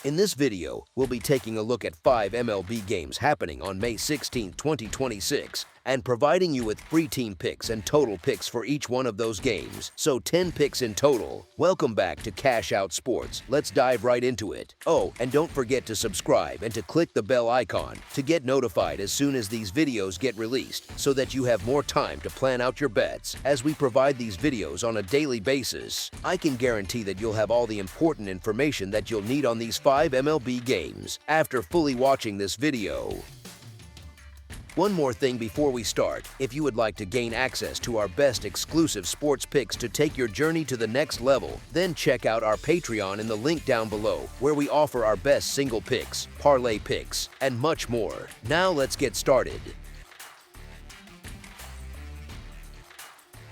In this video, we'll be taking a look at 5 MLB games happening on May 16, 2026, and providing you with free team picks and total picks for each one of those games, so 10 picks in total. Welcome back to Cash Out Sports. Let's dive right into it. Oh, and don't forget to subscribe and to click the bell icon to get notified as soon as these videos get released, so that you have more time to plan out your bets as we provide these videos on a daily basis. I can guarantee that you'll have all the important information that you'll need on these 5 MLB games after fully watching this video. One more thing before we start. If you would like to gain access to our best exclusive sports picks to take your journey to the next level, then check out our Patreon in the link down below, where we offer our best single picks, parlay picks, and much more. Now let's get started.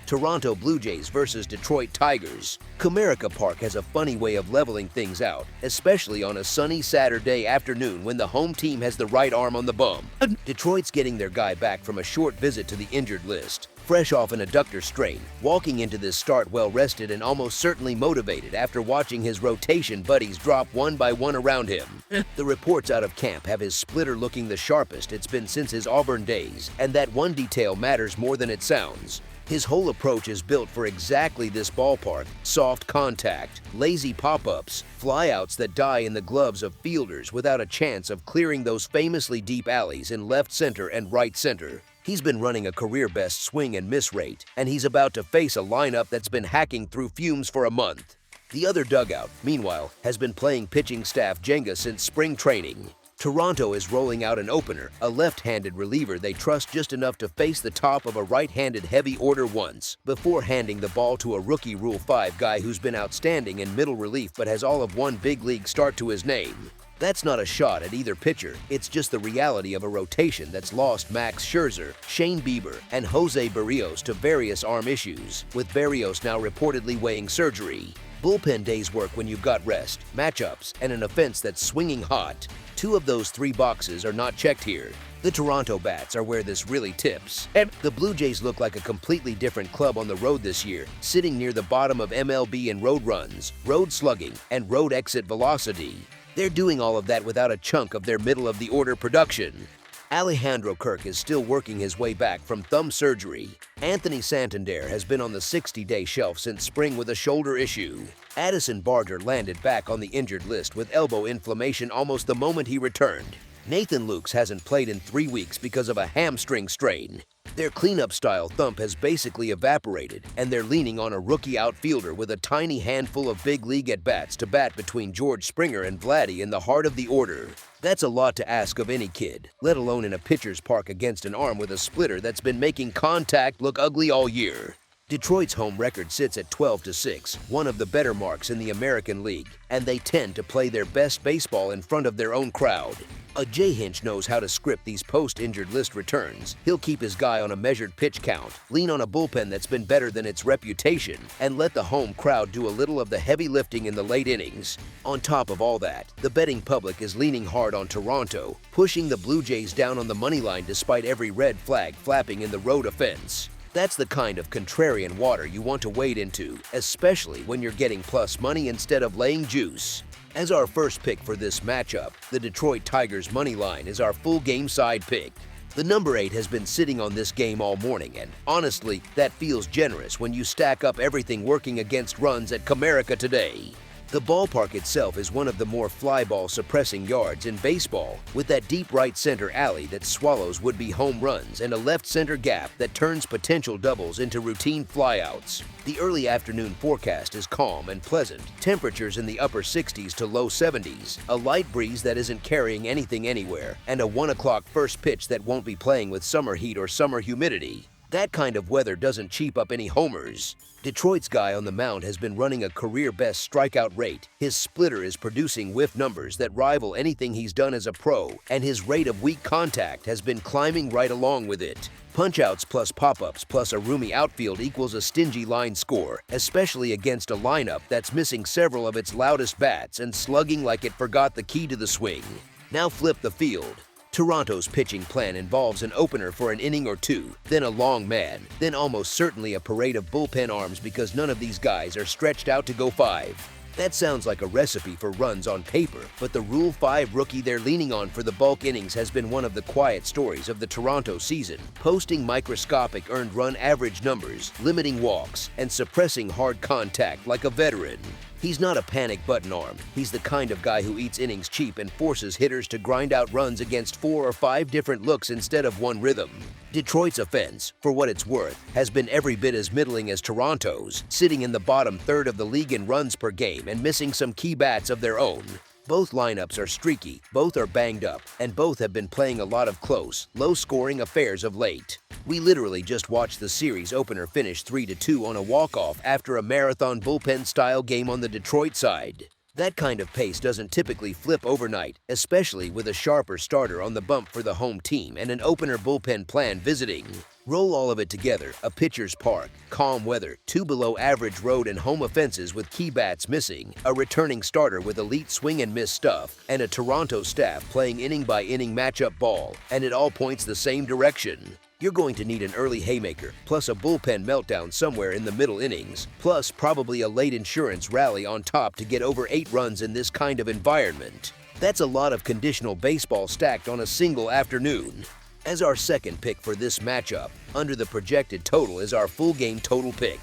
Toronto Blue Jays versus Detroit Tigers. Comerica Park has a funny way of leveling things out, especially on a sunny Saturday afternoon when the home team has the right arm on the bum. Detroit's getting their guy back from a short visit to the injured list, fresh off an adductor strain, walking into this start well-rested and almost certainly motivated after watching his rotation buddies drop one by one around him. The reports out of camp have his splitter looking the sharpest it's been since his Auburn days, and that one detail matters more than it sounds. His whole approach is built for exactly this ballpark: soft contact, lazy pop-ups, flyouts that die in the gloves of fielders without a chance of clearing those famously deep alleys in left center and right center. He's been running a career-best swing and miss rate, and he's about to face a lineup that's been hacking through fumes for a month. The other dugout, meanwhile, has been playing pitching staff Jenga since spring training. Toronto is rolling out an opener, a left-handed reliever they trust just enough to face the top of a right-handed heavy order once, before handing the ball to a rookie Rule 5 guy who's been outstanding in middle relief but has all of one big league start to his name. That's not a shot at either pitcher, it's just the reality of a rotation that's lost Max Scherzer, Shane Bieber, and Jose Berrios to various arm issues, with Berrios now reportedly weighing surgery. Bullpen days work when you've got rest, matchups, and an offense that's swinging hot. 2 of those 3 boxes are not checked here. The Toronto Bats are where this really tips. The Blue Jays look like a completely different club on the road this year, sitting near the bottom of MLB in road runs, road slugging, and road exit velocity. They're doing all of that without a chunk of their middle-of-the-order production. Alejandro Kirk is still working his way back from thumb surgery. Anthony Santander has been on the 60-day shelf since spring with a shoulder issue. Addison Barger landed back on the injured list with elbow inflammation almost the moment he returned. Nathan Lukes hasn't played in 3 weeks because of a hamstring strain. Their cleanup-style thump has basically evaporated, and they're leaning on a rookie outfielder with a tiny handful of big league at-bats to bat between George Springer and Vladdy in the heart of the order. That's a lot to ask of any kid, let alone in a pitcher's park against an arm with a splitter that's been making contact look ugly all year. Detroit's home record sits at 12-6, one of the better marks in the American League, and they tend to play their best baseball in front of their own crowd. A Jay Hinch knows how to script these post-injured list returns. He'll keep his guy on a measured pitch count, lean on a bullpen that's been better than its reputation, and let the home crowd do a little of the heavy lifting in the late innings. On top of all that, the betting public is leaning hard on Toronto, pushing the Blue Jays down on the money line despite every red flag flapping in the road offense. That's the kind of contrarian water you want to wade into, especially when you're getting plus money instead of laying juice. As our first pick for this matchup, the Detroit Tigers money line is our full game side pick. The number 8 has been sitting on this game all morning, and honestly, that feels generous when you stack up everything working against runs at Comerica today. The ballpark itself is one of the more fly ball suppressing yards in baseball, with that deep right center alley that swallows would-be home runs and a left center gap that turns potential doubles into routine flyouts. The early afternoon forecast is calm and pleasant, temperatures in the upper 60s to low 70s, a light breeze that isn't carrying anything anywhere, and a 1 o'clock first pitch that won't be playing with summer heat or summer humidity. That kind of weather doesn't cheap up any homers. Detroit's guy on the mound has been running a career-best strikeout rate. His splitter is producing whiff numbers that rival anything he's done as a pro, and his rate of weak contact has been climbing right along with it. Punch-outs plus pop-ups plus a roomy outfield equals a stingy line score, especially against a lineup that's missing several of its loudest bats and slugging like it forgot the key to the swing. Now flip the field. Toronto's pitching plan involves an opener for an inning or 2, then a long man, then almost certainly a parade of bullpen arms because none of these guys are stretched out to go 5. That sounds like a recipe for runs on paper, but the Rule 5 rookie they're leaning on for the bulk innings has been one of the quiet stories of the Toronto season, posting microscopic earned run average numbers, limiting walks, and suppressing hard contact like a veteran. He's not a panic button arm. He's the kind of guy who eats innings cheap and forces hitters to grind out runs against 4 or 5 different looks instead of one rhythm. Detroit's offense, for what it's worth, has been every bit as middling as Toronto's, sitting in the bottom third of the league in runs per game and missing some key bats of their own. Both lineups are streaky, both are banged up, and both have been playing a lot of close, low-scoring affairs of late. We literally just watched the series opener finish 3-2 on a walk-off after a marathon bullpen-style game on the Detroit side. That kind of pace doesn't typically flip overnight, especially with a sharper starter on the bump for the home team and an opener bullpen plan visiting. Roll all of it together, a pitcher's park, calm weather, 2 below-average road and home offenses with key bats missing, a returning starter with elite swing-and-miss stuff, and a Toronto staff playing inning-by-inning matchup ball, and it all points the same direction. You're going to need an early haymaker, plus a bullpen meltdown somewhere in the middle innings, plus probably a late insurance rally on top to get over 8 runs in this kind of environment. That's a lot of conditional baseball stacked on a single afternoon. As our second pick for this matchup, under the projected total is our full game total pick.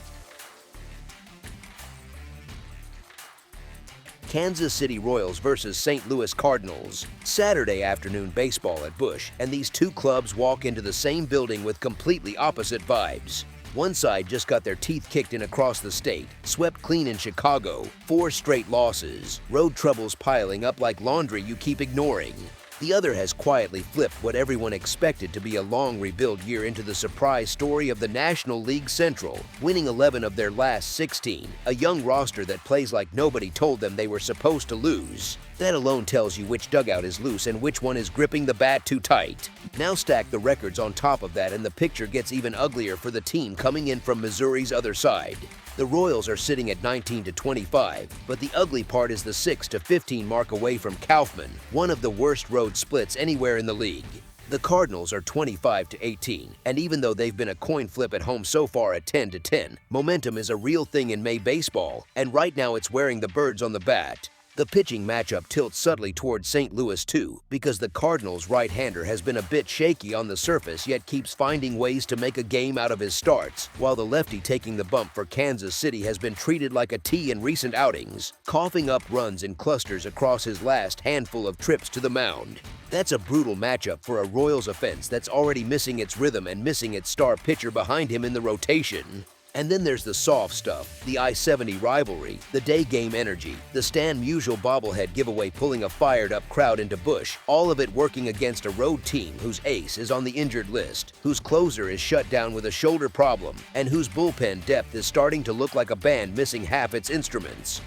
Kansas City Royals versus St. Louis Cardinals. Saturday afternoon baseball at Busch, and these two clubs walk into the same building with completely opposite vibes. One side just got their teeth kicked in across the state, swept clean in Chicago, 4 straight losses, road troubles piling up like laundry you keep ignoring. The other has quietly flipped what everyone expected to be a long rebuild year into the surprise story of the National League Central, winning 11 of their last 16, a young roster that plays like nobody told them they were supposed to lose. That alone tells you which dugout is loose and which one is gripping the bat too tight. Now stack the records on top of that and the picture gets even uglier for the team coming in from Missouri's other side. The Royals are sitting at 19-25, but the ugly part is the 6-15 mark away from Kaufman, one of the worst road splits anywhere in the league. The Cardinals are 25-18, and even though they've been a coin flip at home so far at 10-10, momentum is a real thing in May baseball, and right now it's wearing the birds on the bat. The pitching matchup tilts subtly towards St. Louis too, because the Cardinals' right-hander has been a bit shaky on the surface yet keeps finding ways to make a game out of his starts, while the lefty taking the bump for Kansas City has been treated like a T in recent outings, coughing up runs in clusters across his last handful of trips to the mound. That's a brutal matchup for a Royals offense that's already missing its rhythm and missing its star pitcher behind him in the rotation. And then there's the soft stuff, the I-70 rivalry, the day game energy, the Stan Musial bobblehead giveaway pulling a fired-up crowd into Busch, all of it working against a road team whose ace is on the injured list, whose closer is shut down with a shoulder problem, and whose bullpen depth is starting to look like a band missing half its instruments.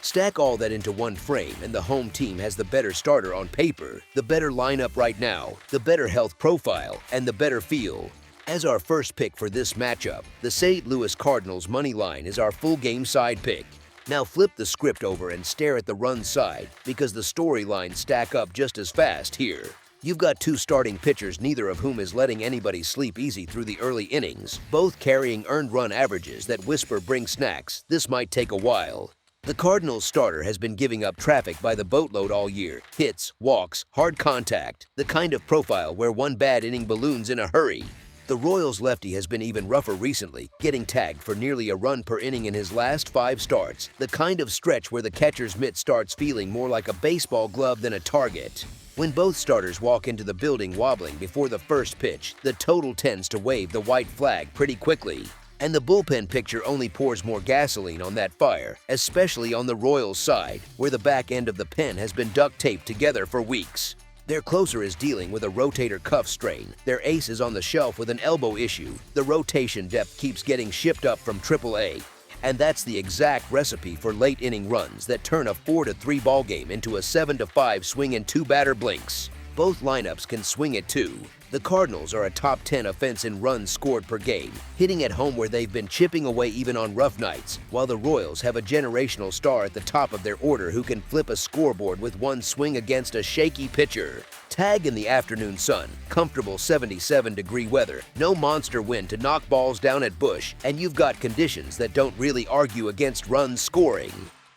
Stack all that into one frame and the home team has the better starter on paper, the better lineup right now, the better health profile, and the better feel. As our first pick for this matchup, the St. Louis Cardinals money line is our full game side pick. Now flip the script over and stare at the run side, because the storylines stack up just as fast here. You've got two starting pitchers, neither of whom is letting anybody sleep easy through the early innings, both carrying earned run averages that whisper bring snacks. This might take a while. The Cardinals starter has been giving up traffic by the boatload all year. Hits, walks, hard contact, the kind of profile where one bad inning balloons in a hurry. The Royals lefty has been even rougher recently, getting tagged for nearly a run per inning in his last 5 starts, the kind of stretch where the catcher's mitt starts feeling more like a baseball glove than a target. When both starters walk into the building wobbling before the first pitch, the total tends to wave the white flag pretty quickly. And the bullpen picture only pours more gasoline on that fire, especially on the Royals side, where the back end of the pen has been duct taped together for weeks. Their closer is dealing with a rotator cuff strain, their ace is on the shelf with an elbow issue, the rotation depth keeps getting shipped up from AAA, and that's the exact recipe for late inning runs that turn a 4-3 ballgame into a 7-5 swing in 2 batter blinks. Both lineups can swing it too. The Cardinals are a top 10 offense in runs scored per game, hitting at home where they've been chipping away even on rough nights, while the Royals have a generational star at the top of their order who can flip a scoreboard with one swing against a shaky pitcher. Tag in the afternoon sun, comfortable 77-degree weather, no monster wind to knock balls down at Busch, and you've got conditions that don't really argue against runs scoring.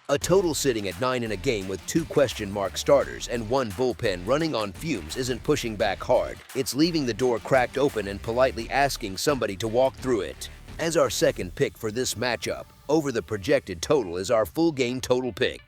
A total sitting at 9 in a game with 2 question mark starters and 1 bullpen running on fumes isn't pushing back hard. It's leaving the door cracked open and politely asking somebody to walk through it. As our second pick for this matchup, over the projected total is our full game total pick.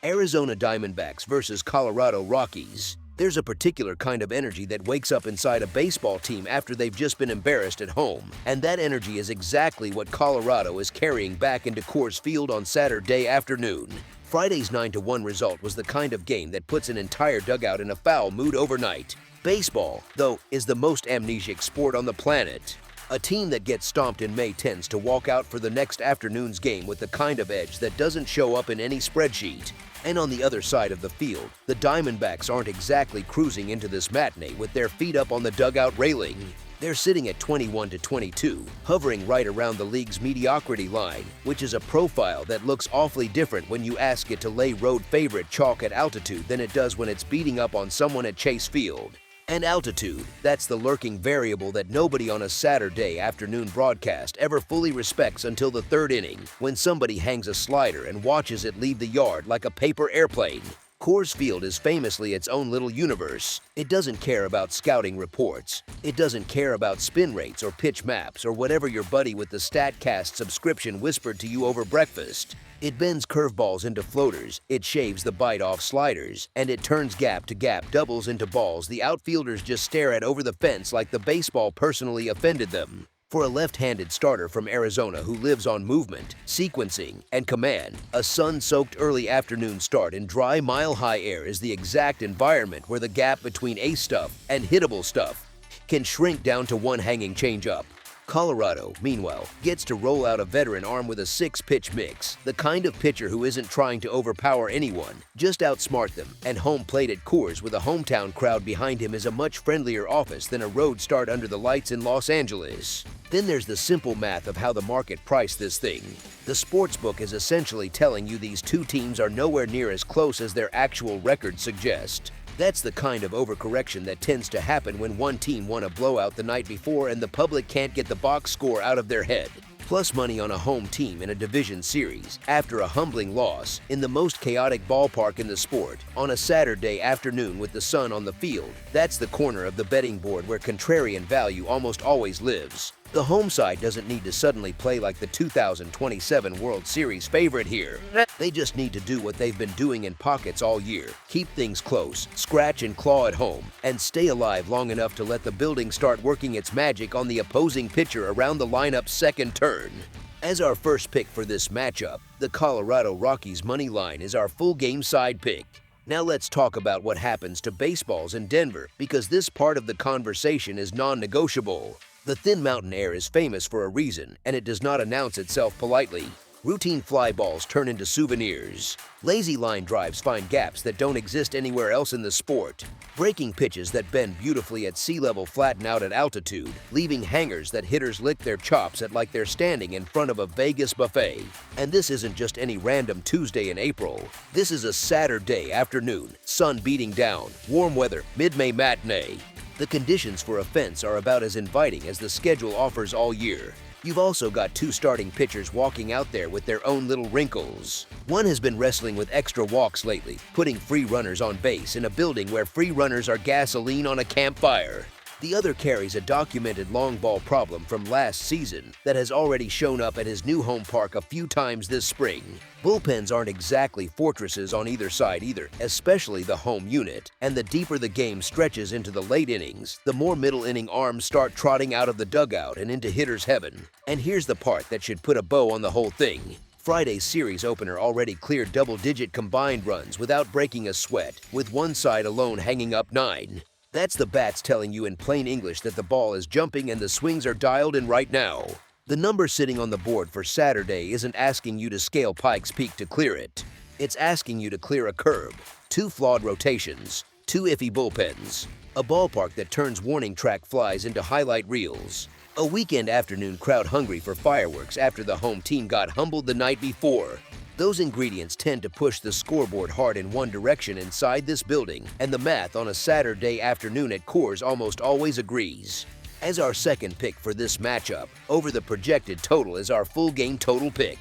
Arizona Diamondbacks versus Colorado Rockies. There's a particular kind of energy that wakes up inside a baseball team after they've just been embarrassed at home, and that energy is exactly what Colorado is carrying back into Coors Field on Saturday afternoon. Friday's 9-1 result was the kind of game that puts an entire dugout in a foul mood overnight. Baseball, though, is the most amnesic sport on the planet. A team that gets stomped in May tends to walk out for the next afternoon's game with the kind of edge that doesn't show up in any spreadsheet. And on the other side of the field, the Diamondbacks aren't exactly cruising into this matinee with their feet up on the dugout railing. They're sitting at 21-22, hovering right around the league's mediocrity line, which is a profile that looks awfully different when you ask it to lay road favorite chalk at altitude than it does when it's beating up on someone at Chase Field. And altitude, that's the lurking variable that nobody on a Saturday afternoon broadcast ever fully respects until the 3rd inning, when somebody hangs a slider and watches it leave the yard like a paper airplane. Coors Field is famously its own little universe. It doesn't care about scouting reports. It doesn't care about spin rates or pitch maps or whatever your buddy with the StatCast subscription whispered to you over breakfast. It bends curveballs into floaters, it shaves the bite off sliders, and it turns gap-to-gap doubles into balls the outfielders just stare at over the fence like the baseball personally offended them. For a left-handed starter from Arizona who lives on movement, sequencing, and command, a sun-soaked early afternoon start in dry, mile-high air is the exact environment where the gap between ace stuff and hittable stuff can shrink down to one hanging changeup. Colorado, meanwhile, gets to roll out a veteran arm with a 6-pitch mix, the kind of pitcher who isn't trying to overpower anyone, just outsmart them, and home plate at Coors with a hometown crowd behind him is a much friendlier office than a road start under the lights in Los Angeles. Then there's the simple math of how the market priced this thing. The sportsbook is essentially telling you these two teams are nowhere near as close as their actual records suggest. That's the kind of overcorrection that tends to happen when one team won a blowout the night before and the public can't get the box score out of their head. Plus money on a home team in a division series after a humbling loss in the most chaotic ballpark in the sport on a Saturday afternoon with the sun on the field. That's the corner of the betting board where contrarian value almost always lives. The home side doesn't need to suddenly play like the 2027 World Series favorite here. They just need to do what they've been doing in pockets all year. Keep things close, scratch and claw at home, and stay alive long enough to let the building start working its magic on the opposing pitcher around the lineup's second turn. As our first pick for this matchup, the Colorado Rockies money line is our full game side pick. Now let's talk about what happens to baseballs in Denver, because this part of the conversation is non-negotiable. The thin mountain air is famous for a reason, and it does not announce itself politely. Routine fly balls turn into souvenirs. Lazy line drives find gaps that don't exist anywhere else in the sport. Breaking pitches that bend beautifully at sea level flatten out at altitude, leaving hangers that hitters lick their chops at like they're standing in front of a Vegas buffet. And this isn't just any random Tuesday in April. This is a Saturday afternoon, sun beating down, warm weather, mid-May matinee. The conditions for offense are about as inviting as the schedule offers all year. You've also got two starting pitchers walking out there with their own little wrinkles. One has been wrestling with extra walks lately, putting free runners on base in a building where free runners are gasoline on a campfire. The other carries a documented long ball problem from last season that has already shown up at his new home park a few times this spring. Bullpens aren't exactly fortresses on either side either, especially the home unit, and the deeper the game stretches into the late innings, the more middle inning arms start trotting out of the dugout and into hitter's heaven. And here's the part that should put a bow on the whole thing. Friday's series opener already cleared double-digit combined runs without breaking a sweat, with one side alone hanging up 9. That's the bats telling you in plain English that the ball is jumping and the swings are dialed in right now. The number sitting on the board for Saturday isn't asking you to scale Pikes Peak to clear it. It's asking you to clear a curb, 2 flawed rotations, 2 iffy bullpens, a ballpark that turns warning track flies into highlight reels, a weekend afternoon crowd hungry for fireworks after the home team got humbled the night before. Those ingredients tend to push the scoreboard hard in one direction inside this building, and the math on a Saturday afternoon at Coors almost always agrees. As our second pick for this matchup, over the projected total is our full game total pick.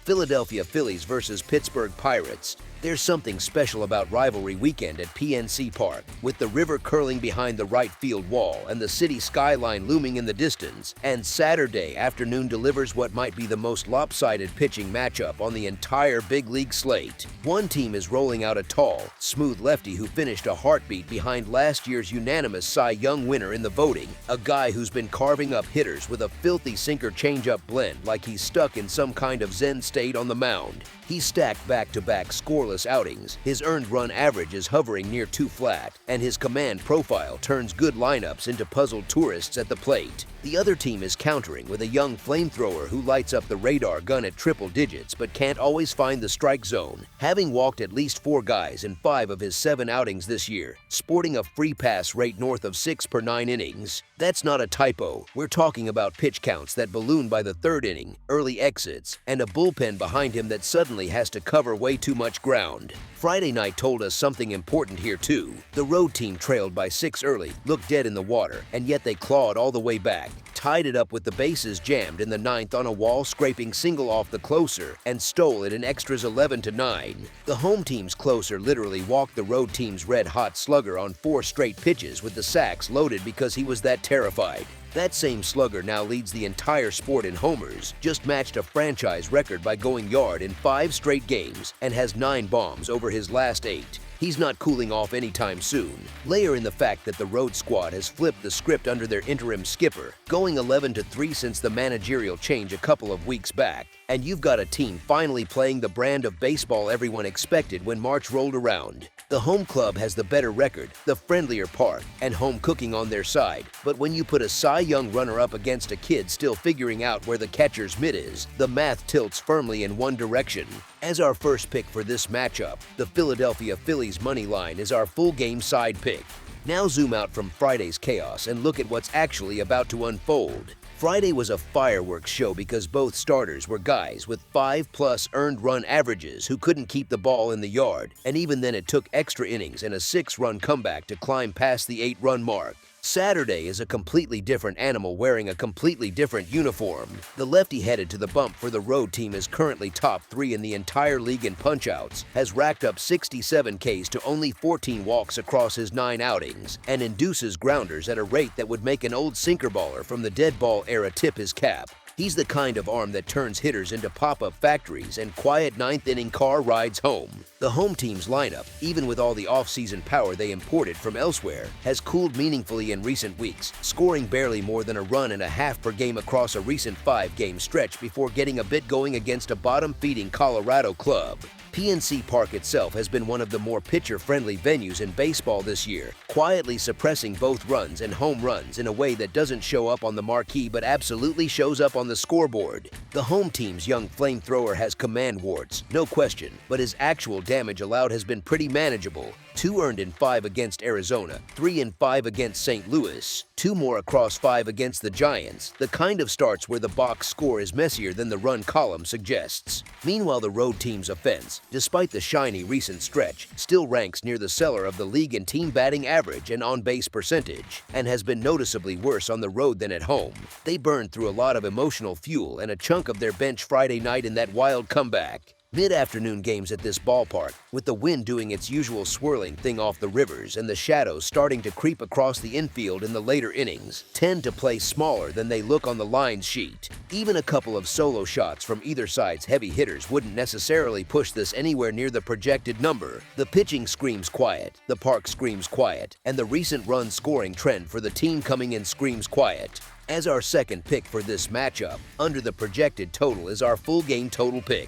Philadelphia Phillies versus Pittsburgh Pirates. There's something special about rivalry weekend at PNC Park, with the river curling behind the right field wall and the city skyline looming in the distance, and Saturday afternoon delivers what might be the most lopsided pitching matchup on the entire big league slate. One team is rolling out a tall, smooth lefty who finished a heartbeat behind last year's unanimous Cy Young winner in the voting, a guy who's been carving up hitters with a filthy sinker changeup blend like he's stuck in some kind of Zen state on the mound. He's stacked back-to-back scoreless outings, his earned run average is hovering near 2 flat, and his command profile turns good lineups into puzzled tourists at the plate. The other team is countering with a young flamethrower who lights up the radar gun at triple digits but can't always find the strike zone, having walked at least 4 guys in 5 of his 7 outings this year, sporting a free pass rate north of 6 per 9 innings. That's not a typo. We're talking about pitch counts that balloon by the 3rd inning, early exits, and a bullpen behind him that suddenly has to cover way too much ground. Friday night told us something important here too. The road team trailed by 6 early, looked dead in the water, and yet they clawed all the way back, tied it up with the bases jammed in the 9th on a wall-scraping single off the closer, and stole it in extras 11-9. The home team's closer literally walked the road team's red-hot slugger on 4 straight pitches with the sacks loaded because he was that terrified. That same slugger now leads the entire sport in homers, just matched a franchise record by going yard in 5 straight games, and has 9 bombs over his last 8. He's not cooling off anytime soon. Layer in the fact that the road squad has flipped the script under their interim skipper, going 11-3 since the managerial change a couple of weeks back, and you've got a team finally playing the brand of baseball everyone expected when March rolled around. The home club has the better record, the friendlier park, and home cooking on their side, but when you put a Cy Young runner up against a kid still figuring out where the catcher's mitt is, the math tilts firmly in one direction. As our first pick for this matchup, the Philadelphia Phillies money line is our full game side pick. Now zoom out from Friday's chaos and look at what's actually about to unfold. Friday was a fireworks show because both starters were guys with 5+ earned run averages who couldn't keep the ball in the yard, and even then it took extra innings and a 6-run comeback to climb past the 8-run mark. Saturday is a completely different animal wearing a completely different uniform. The lefty headed to the bump for the road team is currently top 3 in the entire league in punchouts, has racked up 67 Ks to only 14 walks across his 9 outings, and induces grounders at a rate that would make an old sinker baller from the dead ball era tip his cap. He's the kind of arm that turns hitters into pop-up factories and quiet 9th-inning car rides home. The home team's lineup, even with all the off-season power they imported from elsewhere, has cooled meaningfully in recent weeks, scoring barely more than a run and a half per game across a recent 5-game stretch before getting a bit going against a bottom-feeding Colorado club. PNC Park itself has been one of the more pitcher-friendly venues in baseball this year, quietly suppressing both runs and home runs in a way that doesn't show up on the marquee but absolutely shows up on the scoreboard. The home team's young flamethrower has command warts, no question, but his actual damage allowed has been pretty manageable. 2 earned in 5 against Arizona, 3 in 5 against St. Louis, 2 more across 5 against the Giants, the kind of starts where the box score is messier than the run column suggests. Meanwhile, the road team's offense, despite the shiny recent stretch, still ranks near the cellar of the league in team batting average and on-base percentage, and has been noticeably worse on the road than at home. They burned through a lot of emotional fuel and a chunk of their bench Friday night in that wild comeback. Mid-afternoon games at this ballpark, with the wind doing its usual swirling thing off the rivers and the shadows starting to creep across the infield in the later innings, tend to play smaller than they look on the line sheet. Even a couple of solo shots from either side's heavy hitters wouldn't necessarily push this anywhere near the projected number. The pitching screams quiet, the park screams quiet, and the recent run scoring trend for the team coming in screams quiet. As our second pick for this matchup, under the projected total is our full game total pick.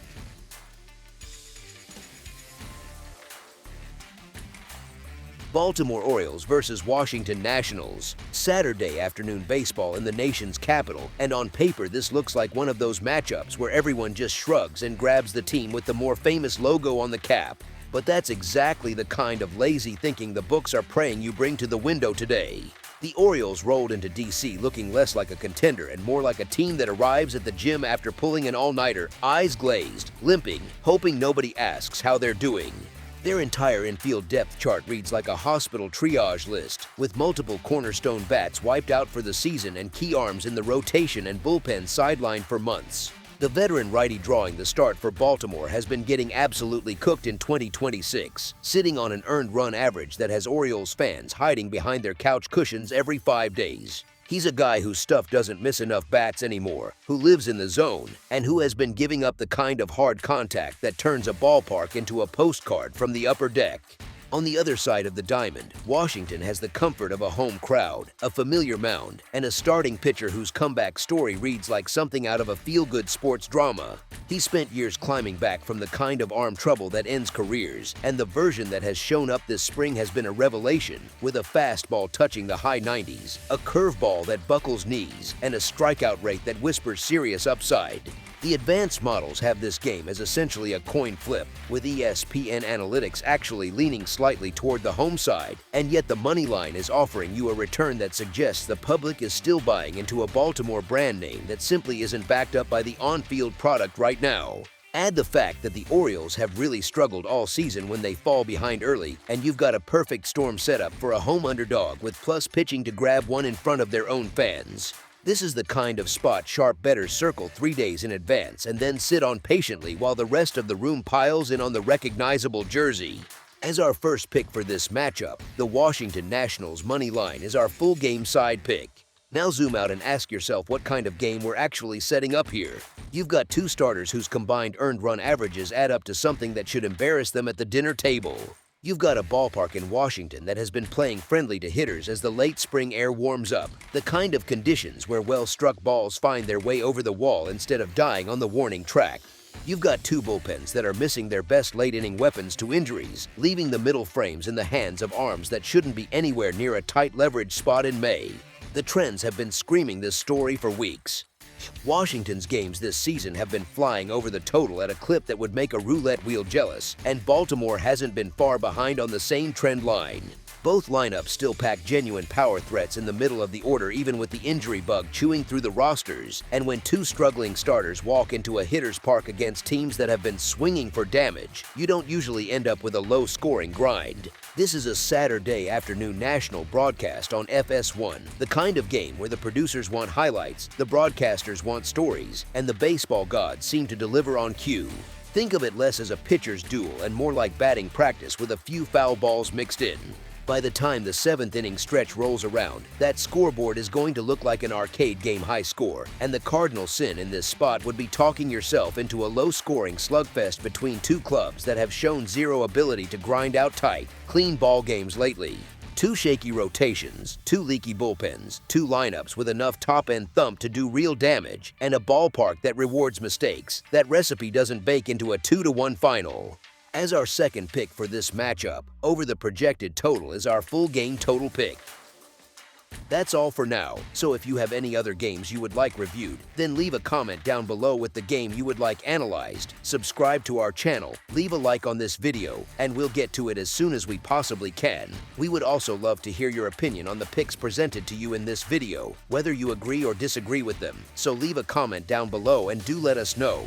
Baltimore Orioles versus Washington Nationals. Saturday afternoon baseball in the nation's capital, and on paper this looks like one of those matchups where everyone just shrugs and grabs the team with the more famous logo on the cap. But that's exactly the kind of lazy thinking the books are praying you bring to the window today. The Orioles rolled into D.C. looking less like a contender and more like a team that arrives at the gym after pulling an all-nighter, eyes glazed, limping, hoping nobody asks how they're doing. Their entire infield depth chart reads like a hospital triage list, with multiple cornerstone bats wiped out for the season and key arms in the rotation and bullpen sidelined for months. The veteran righty drawing the start for Baltimore has been getting absolutely cooked in 2026, sitting on an earned run average that has Orioles fans hiding behind their couch cushions every 5 days. He's a guy whose stuff doesn't miss enough bats anymore, who lives in the zone, and who has been giving up the kind of hard contact that turns a ballpark into a postcard from the upper deck. On the other side of the diamond, Washington has the comfort of a home crowd, a familiar mound, and a starting pitcher whose comeback story reads like something out of a feel-good sports drama. He spent years climbing back from the kind of arm trouble that ends careers, and the version that has shown up this spring has been a revelation, with a fastball touching the high 90s, a curveball that buckles knees, and a strikeout rate that whispers serious upside. The advanced models have this game as essentially a coin flip, with ESPN analytics actually leaning slightly toward the home side, and yet the money line is offering you a return that suggests the public is still buying into a Baltimore brand name that simply isn't backed up by the on-field product right now. Add the fact that the Orioles have really struggled all season when they fall behind early, and you've got a perfect storm setup for a home underdog with plus pitching to grab one in front of their own fans. This is the kind of spot sharp bettors circle 3 days in advance and then sit on patiently while the rest of the room piles in on the recognizable jersey. As our first pick for this matchup, the Washington Nationals money line is our full game side pick. Now zoom out and ask yourself what kind of game we're actually setting up here. You've got two starters whose combined earned run averages add up to something that should embarrass them at the dinner table. You've got a ballpark in Washington that has been playing friendly to hitters as the late spring air warms up, the kind of conditions where well-struck balls find their way over the wall instead of dying on the warning track. You've got two bullpens that are missing their best late-inning weapons to injuries, leaving the middle frames in the hands of arms that shouldn't be anywhere near a tight leverage spot in May. The trends have been screaming this story for weeks. Washington's games this season have been flying over the total at a clip that would make a roulette wheel jealous, and Baltimore hasn't been far behind on the same trend line. Both lineups still pack genuine power threats in the middle of the order even with the injury bug chewing through the rosters, and when two struggling starters walk into a hitter's park against teams that have been swinging for damage, you don't usually end up with a low-scoring grind. This is a Saturday afternoon national broadcast on FS1, the kind of game where the producers want highlights, the broadcasters want stories, and the baseball gods seem to deliver on cue. Think of it less as a pitcher's duel and more like batting practice with a few foul balls mixed in. By the time the 7th inning stretch rolls around, that scoreboard is going to look like an arcade game high score, and the cardinal sin in this spot would be talking yourself into a low-scoring slugfest between two clubs that have shown zero ability to grind out tight, clean ball games lately. Two shaky rotations, two leaky bullpens, two lineups with enough top-end thump to do real damage, and a ballpark that rewards mistakes. That recipe doesn't bake into a 2-1 final. As our second pick for this matchup, over the projected total is our full game total pick. That's all for now, so if you have any other games you would like reviewed, then leave a comment down below with the game you would like analyzed, subscribe to our channel, leave a like on this video, and we'll get to it as soon as we possibly can. We would also love to hear your opinion on the picks presented to you in this video, whether you agree or disagree with them, so leave a comment down below and do let us know.